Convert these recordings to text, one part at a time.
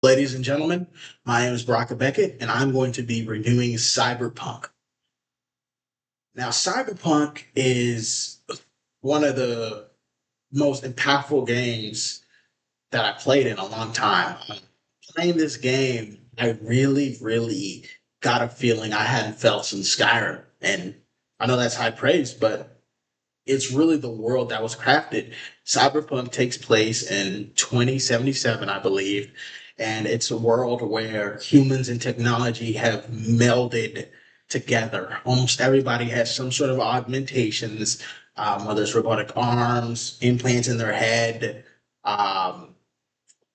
Ladies and gentlemen, my name is Baraka Beckett, and I'm going to be reviewing Cyberpunk. Now, Cyberpunk is one of the most impactful games that I played in a long time. Playing this game, I really got a feeling I hadn't felt since Skyrim. And I know that's high praise, but it's really the world that was crafted. Cyberpunk takes place in 2077, I believe, and it's a world where humans and technology have melded together. Almost everybody has some sort of augmentations, whether it's robotic arms, implants in their head, um,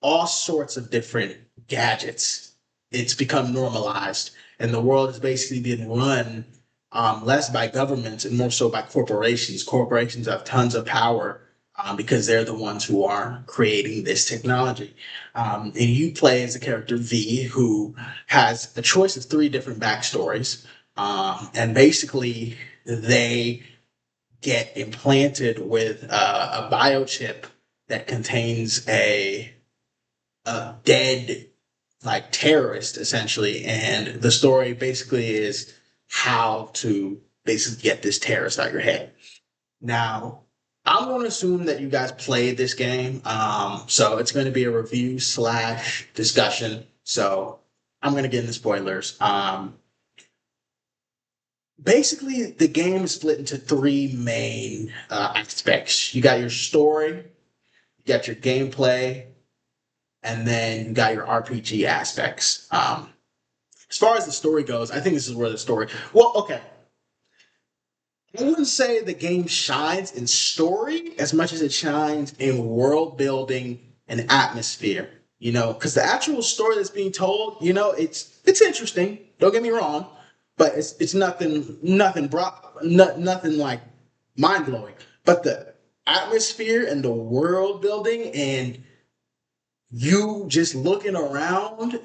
all sorts of different gadgets. It's become normalized, and the world has basically been run less by governments and more so by corporations. Corporations have tons of power because they're the ones who are creating this technology. And you play as the character V, who has a choice of three different backstories. And basically, they get implanted with a biochip that contains a dead like terrorist essentially, and the story basically is how to basically get this terrorist out your head. Now, I'm going to assume that you guys played this game, so it's going to be a review slash discussion. So I'm going to get into spoilers. Basically, the game is split into three main aspects. You got your story, you got your gameplay, and then you got your RPG aspects. As far as the story goes, I think this is where the story. Well, okay, I wouldn't say the game shines in story as much as it shines in world building and atmosphere. Because the actual story that's being told, it's interesting. Don't get me wrong, but it's nothing nothing like mind blowing. But the atmosphere and the world building and you just looking around.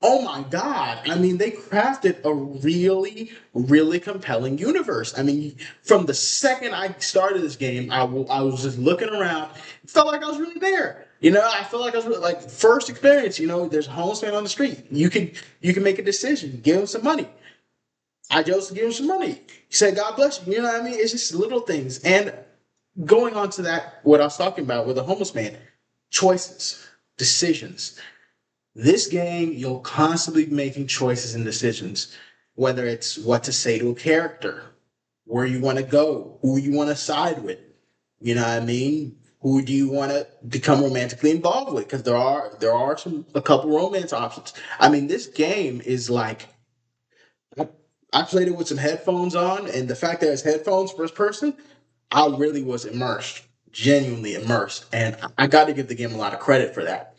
Oh my God. I mean, they crafted a really compelling universe. I mean, from the second I started this game, I was just looking around. It felt like I was really there. I felt like I was really, like first experience. There's a homeless man on the street. You can make a decision, give him some money. I chose to give him some money. He said, God bless you. You know what I mean? It's just little things. And going on to that, what I was talking about with the homeless man, choices, decisions. This game, you'll constantly be making choices and decisions, whether it's what to say to a character, where you want to go, who you want to side with. You know what I mean? Who do you want to become romantically involved with? Because there are a couple romance options. I mean, this game is like I, I played it with some headphones on, and the fact that it's headphones first person, I really was immersed, genuinely immersed, and I got to give the game a lot of credit for that.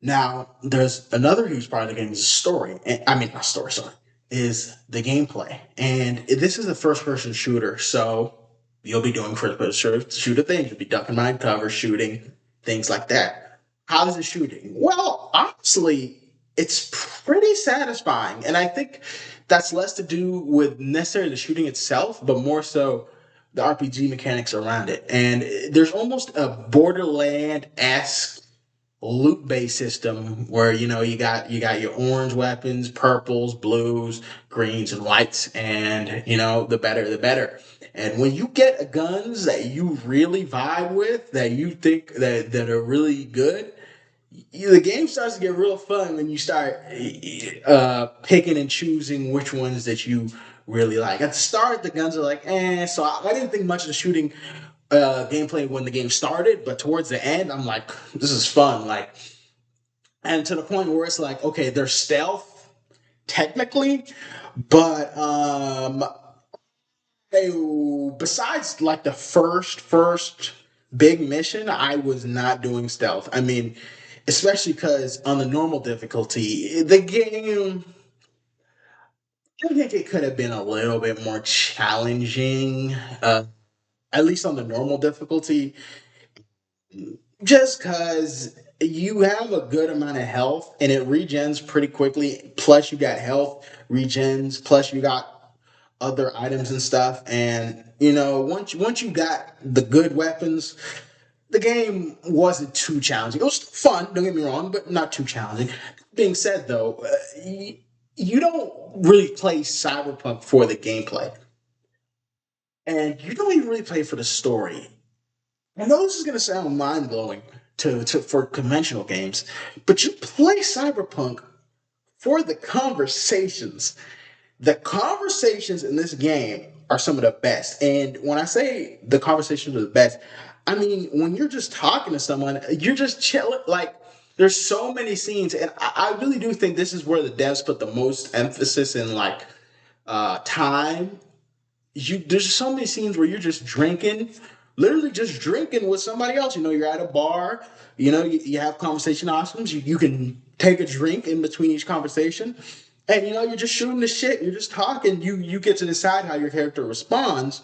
Now, there's another huge part of the game is the story. I mean, not story, sorry, is the gameplay. And this is a first person shooter, so you'll be doing first person shooter things. You'll be ducking behind cover, shooting, things like that. How is it shooting? Well, honestly, it's pretty satisfying. And I think that's less to do with necessarily the shooting itself, but more so the RPG mechanics around it. And there's almost a Borderland esque loot based system where you got your orange weapons, purples, blues, greens, and whites, and the better the better. And when you get guns that you really vibe with, that you think that are really good, the game starts to get real fun when you start picking and choosing which ones that you really like. At the start, the guns are like, so I didn't think much of the shooting gameplay when the game started, but towards the end, I'm like, this is fun. Like, and to the point where it's like, okay, they're stealth technically, but besides like the first big mission, I was not doing stealth. I mean, especially because on the normal difficulty, the game, I think it could have been a little bit more challenging. At least on the normal difficulty, just because you have a good amount of health and it regens pretty quickly. Plus, you got health regens. Plus, you got other items and stuff. And once you got the good weapons, the game wasn't too challenging. It was fun, don't get me wrong, but not too challenging. Being said, though, you don't really play Cyberpunk for the gameplay, and you don't even really play for the story. I know this is going to sound mind blowing to for conventional games, but you play Cyberpunk for the conversations. The conversations in this game are some of the best. And when I say the conversations are the best, I mean when you're just talking to someone, you're just chilling. Like there's so many scenes, and I really do think this is where the devs put the most emphasis in like time. There's so many scenes where you're just drinking, literally just drinking with somebody else. You're at a bar, you have conversation options. You can take a drink in between each conversation, and you're just shooting the shit. You're just talking. You get to decide how your character responds,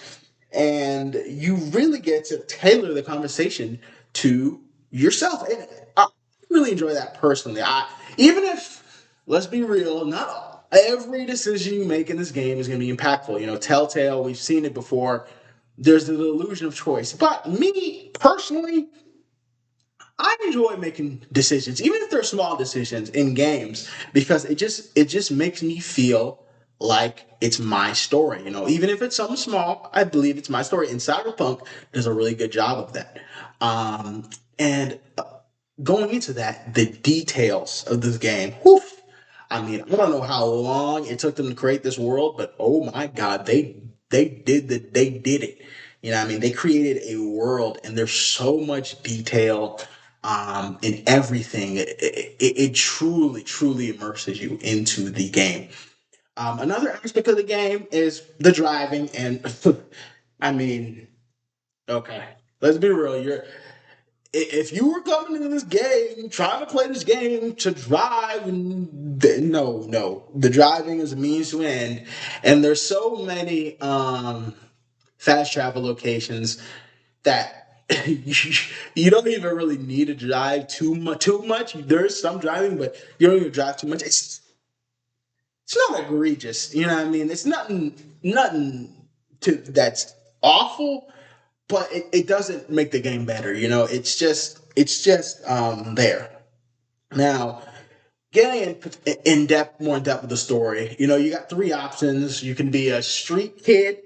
and you really get to tailor the conversation to yourself. And I really enjoy that personally. I even if let's be real, not every decision you make in this game is going to be impactful. Telltale, we've seen it before. There's the illusion of choice. But me personally, I enjoy making decisions, even if they're small decisions in games, because it just makes me feel like it's my story. Even if it's something small, I believe it's my story. And Cyberpunk does a really good job of that. And going into that, the details of this game, whew, I mean, I don't know how long it took them to create this world, but oh my God, they did it. I mean, they created a world, and there's so much detail in everything. It truly, truly immerses you into the game. Another aspect of the game is the driving, and I mean, okay, let's be real. If you were coming into this game trying to play this game to drive, no, the driving is a means to an end, and there's so many fast travel locations that you don't even really need to drive too much. There's some driving, but you don't even drive too much. It's not egregious, you know what I mean? It's nothing that's awful, but it doesn't make the game better. It's just there. Now, getting more in depth with the story, you got three options. You can be a street kid,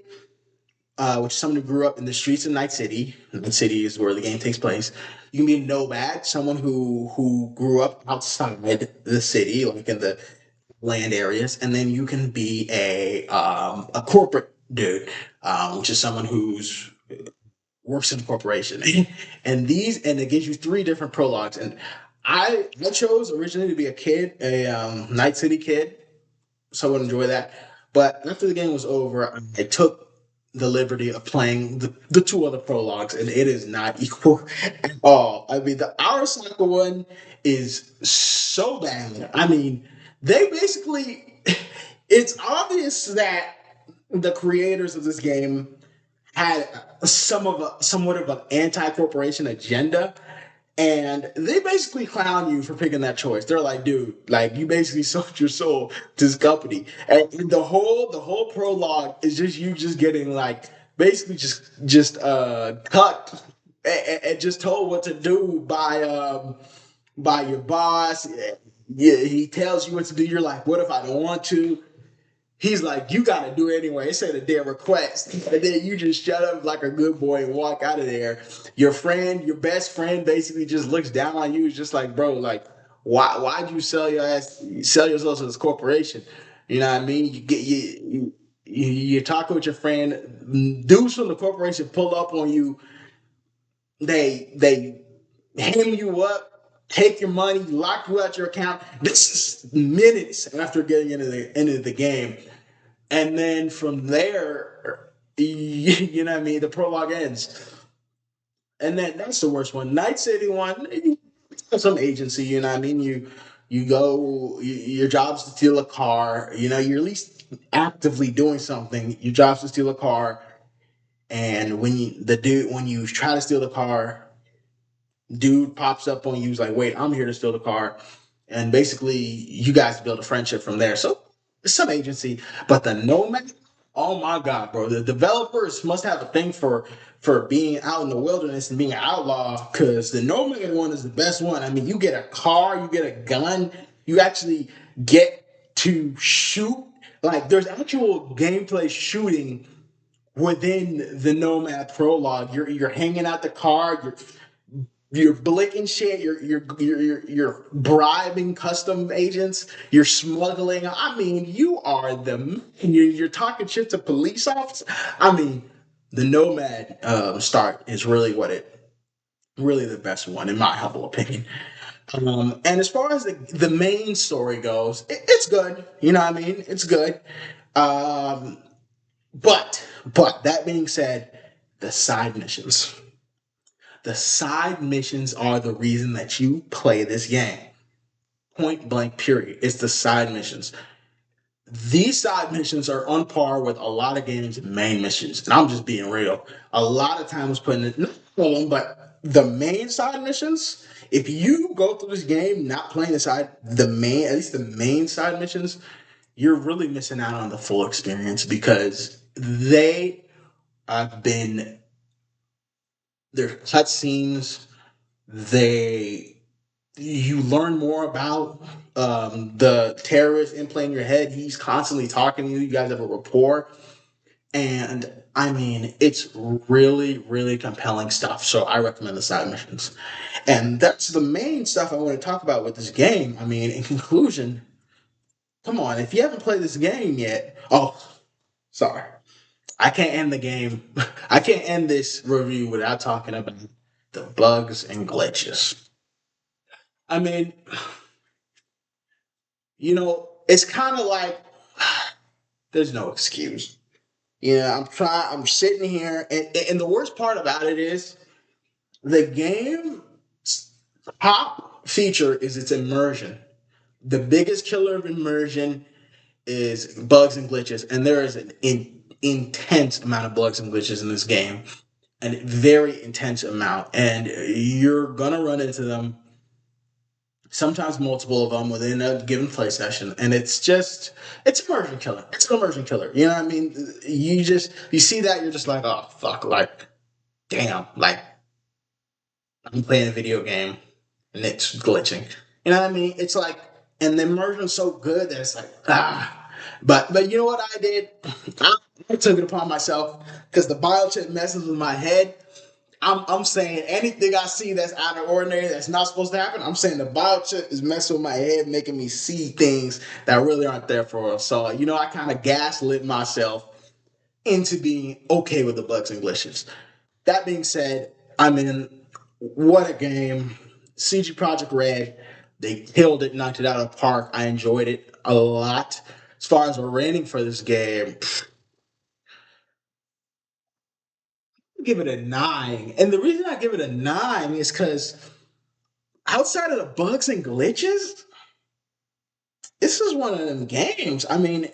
which is someone who grew up in the streets of Night City. Night City is where the game takes place. You can be a nomad, someone who grew up outside the city, like in the land areas, and then you can be a corporate dude, which is someone who's works in a corporation. And it gives you three different prologues. And I chose originally to be a kid, a Night City kid, so I would enjoy that. But after the game was over, I took the liberty of playing the two other prologues, and it is not equal at all. I mean, the Arasaka one is so bad. I mean, they basically, it's obvious that the creators of this game had somewhat of an anti-corporation agenda, and they basically clown you for picking that choice. They're like, dude, like you basically sold your soul to this company. And the whole prologue is just you just getting like basically just cut and just told what to do by your boss. Yeah, he tells you what to do. You're like, what if I don't want to? He's like, you gotta do it anyway. It said a damn request. And then you just shut up like a good boy and walk out of there. Your best friend basically just looks down on you. It's just like, bro, like, why'd you sell yourself to this corporation? You know what I mean? You're talking with your friend, dudes from the corporation pull up on you, they hem you up, take your money, lock you out your account. This is minutes after getting into the game. And then from there, you know what I mean, the prologue ends. And then that's the worst one. Night City one, some agency, you know what I mean? You go, your job's to steal a car, you're at least actively doing something. Your job's to steal a car. And when you try to steal the car, dude pops up on you, he's like, wait, I'm here to steal the car. And basically you guys build a friendship from there. So some agency, but the nomad. Oh my God, bro! The developers must have a thing for being out in the wilderness and being an outlaw. Because the Nomad one is the best one. I mean, you get a car, you get a gun, you actually get to shoot. Like, there's actual gameplay shooting within the Nomad prologue. You're hanging out the car. You're blicking shit. You're bribing custom agents. You're smuggling. I mean, you are the you're talking shit to police officers. I mean, the Nomad start is really what it really the best one in my humble opinion. And as far as the main story goes, it's good. You know what I mean? It's good. Um, but that being said, the side missions. The side missions are the reason that you play this game. Point blank, period. It's the side missions. These side missions are on par with a lot of games' main missions. And I'm just being real. A lot of times putting it, not all of them, but the main side missions, if you go through this game not playing at least the main side missions, you're really missing out on the full experience because they have been, their cutscenes, they you learn more about the terrorist implanting your head. He's constantly talking to you. You guys have a rapport, and I mean, it's really, really compelling stuff. So I recommend the side missions, and that's the main stuff I want to talk about with this game. I mean, in conclusion, come on, if you haven't played this game yet, oh, sorry, I can't end the game. I can't end this review without talking about the bugs and glitches. I mean, it's kind of like there's no excuse. Yeah, I'm sitting here, and the worst part about it is the game's top feature is its immersion. The biggest killer of immersion is bugs and glitches, and there is an intense amount of bugs and glitches in this game, and very intense amount, and you're gonna run into them, sometimes multiple of them within a given play session, and it's immersion killer. It's an immersion killer. You know what I mean? You see that, you're just like, oh fuck, like damn, like I'm playing a video game and it's glitching. You know what I mean? It's like, and the immersion's so good that it's like, ah. But you know what I did? I took it upon myself because the biochip messes with my head. I'm saying anything I see that's out of ordinary, that's not supposed to happen. I'm saying the biochip is messing with my head, making me see things that really aren't there for us. So I kind of gaslit myself into being okay with the bugs and glitches. That being said, I mean, what a game! CG Project Red, they killed it, knocked it out of the park. I enjoyed it a lot. As far as a rating for this game, I give it a 9. And the reason I give it a 9 is because outside of the bugs and glitches, this is one of them games. I mean,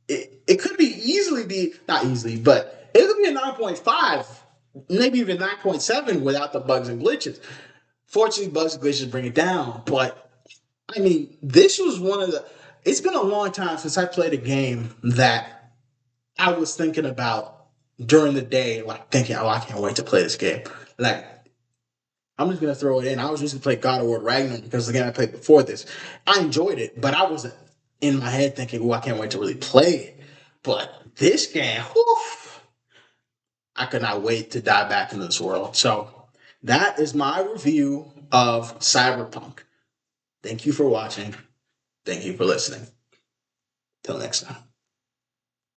it could be easily be not easily, but it could be a 9.5, maybe even 9.7 without the bugs and glitches. Fortunately, bugs and glitches bring it down. But I mean, this was one of the. It's been a long time since I played a game that I was thinking about during the day, like thinking, "Oh, I can't wait to play this game." Like, I'm just gonna throw it in. I was just gonna play God of War Ragnarok because the game I played before this, I enjoyed it, but I wasn't in my head thinking, "Oh, I can't wait to really play it." But this game, whew, I could not wait to dive back into this world. So that is my review of Cyberpunk. Thank you for watching. Thank you for listening. Till next time.